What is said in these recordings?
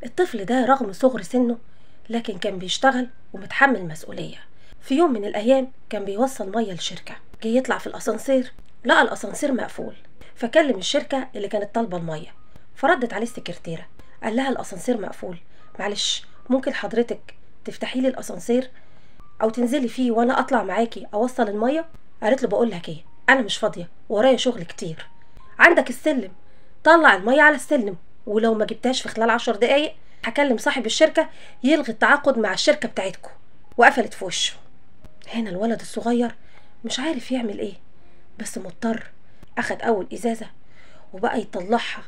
الطفل ده رغم صغر سنه لكن كان بيشتغل ومتحمل مسؤولية. في يوم من الأيام كان بيوصل مية لشركة، جه يطلع في الأسانسير لقى الأسانسير مقفول، فكلم الشركة اللي كانت طالبة المية، فردت عليه السكرتيرة قال لها الأسانسير مقفول، معلش ممكن حضرتك تفتحي لي الأسانسير أو تنزلي فيه وأنا أطلع معاكي أوصل المية؟ قالت له بقول لك إيه، أنا مش فاضية ورايا شغل كتير، عندك السلم، طلع المية على السلم، ولو ما جبتهاش في خلال 10 دقايق هكلم صاحب الشركة يلغي التعاقد مع الشركة بتاعتكم. وقفلت في وشه. هنا الولد الصغير مش عارف يعمل ايه، بس مضطر، اخد اول ازازة وبقى يطلعها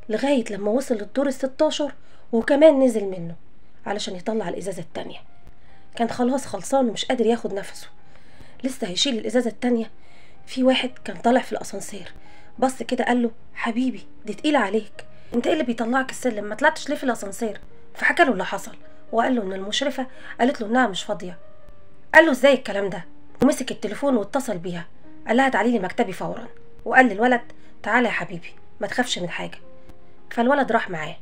لغاية لما وصل للدور ال16 وكمان نزل منه علشان يطلع الازازة التانية. كان خلاص خلصان ومش قادر ياخد نفسه، لسه هيشيل الازازة التانية، في واحد كان طالع في الاسانسير بص كده قال له حبيبي دي تقيلة عليك، انت ايه اللي بيطلعك السلم، ما طلعتش ليه في الاسانسير؟ فحكى له اللي حصل وقال له ان المشرفة قالت له انها مش فاضية. قال له ازاي الكلام ده؟ ومسك التليفون واتصل بيها، قال لها تعالي لي مكتبي فورا، وقال للولد تعالى يا حبيبي ما تخافش من حاجة. فالولد راح معاه.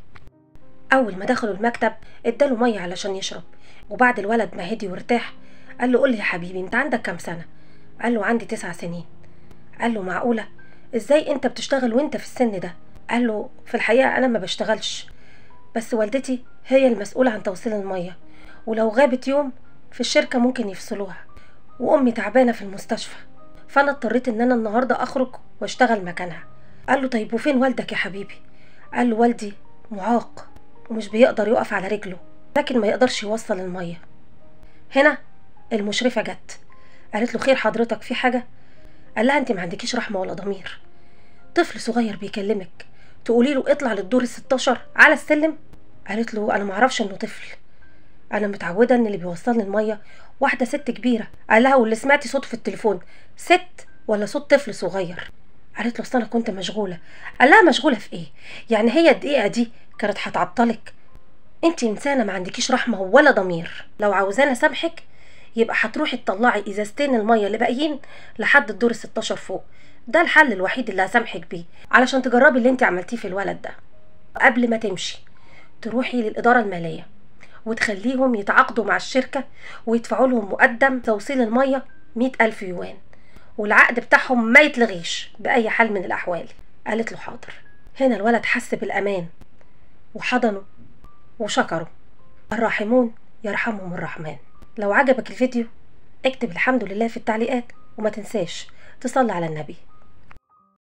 اول ما دخلوا المكتب اداله مية علشان يشرب، وبعد الولد ما هدي وارتاح قال له قول لي يا حبيبي انت عندك كام سنة؟ قال له عندي 9 سنين. قال له معقولة؟ ازاي انت بتشتغل وانت في السن ده؟ قال له في الحقيقة انا ما بشتغلش، بس والدتي هي المسؤولة عن توصيل المية، ولو غابت يوم في الشركة ممكن يفصلوها، وامي تعبانة في المستشفى، فانا اضطريت ان انا النهاردة اخرج واشتغل مكانها. قال له طيب وفين والدك يا حبيبي؟ قال له والدي معاق ومش بيقدر يقف على رجله، لكن ما يقدرش يوصل المية. هنا المشرفة جت قالت له خير حضرتك في حاجة؟ قال لها انت ما عندكيش رحمة ولا ضمير، طفل صغير بيكلمك تقولي له اطلع للدور ال16 على السلم؟ قالت له انا ما اعرفش انه طفل، انا متعوده ان اللي بيوصلني الميه واحده ست كبيره. قال لها واللي سمعتي صوته في التليفون ست ولا صوت طفل صغير؟ قالت له اصل انا كنت مشغوله. قال لها مشغوله في ايه؟ يعني هي الدقيقه دي كانت هتعطلك؟ انت انسانه ما عندكيش رحمه ولا ضمير، لو عاوزاني اسامحك يبقى هتروحي تطلعي ازازتين الميه اللي باقيين لحد الدور ال16 فوق، ده الحل الوحيد اللي هسامحك بيه علشان تجربي اللي انت عملتيه في الولد ده. قبل ما تمشي تروحي للاداره الماليه وتخليهم يتعاقدوا مع الشركة ويدفعوا لهم مقدم توصيل المية 100,000 يوان، والعقد بتاعهم ما يتلغيش بأي حال من الأحوال. قالت له حاضر. هنا الولد حس بالأمان وحضنه وشكره، الراحمون يرحمهم الرحمن. لو عجبك الفيديو اكتب الحمد لله في التعليقات، وما تنساش تصلي على النبي.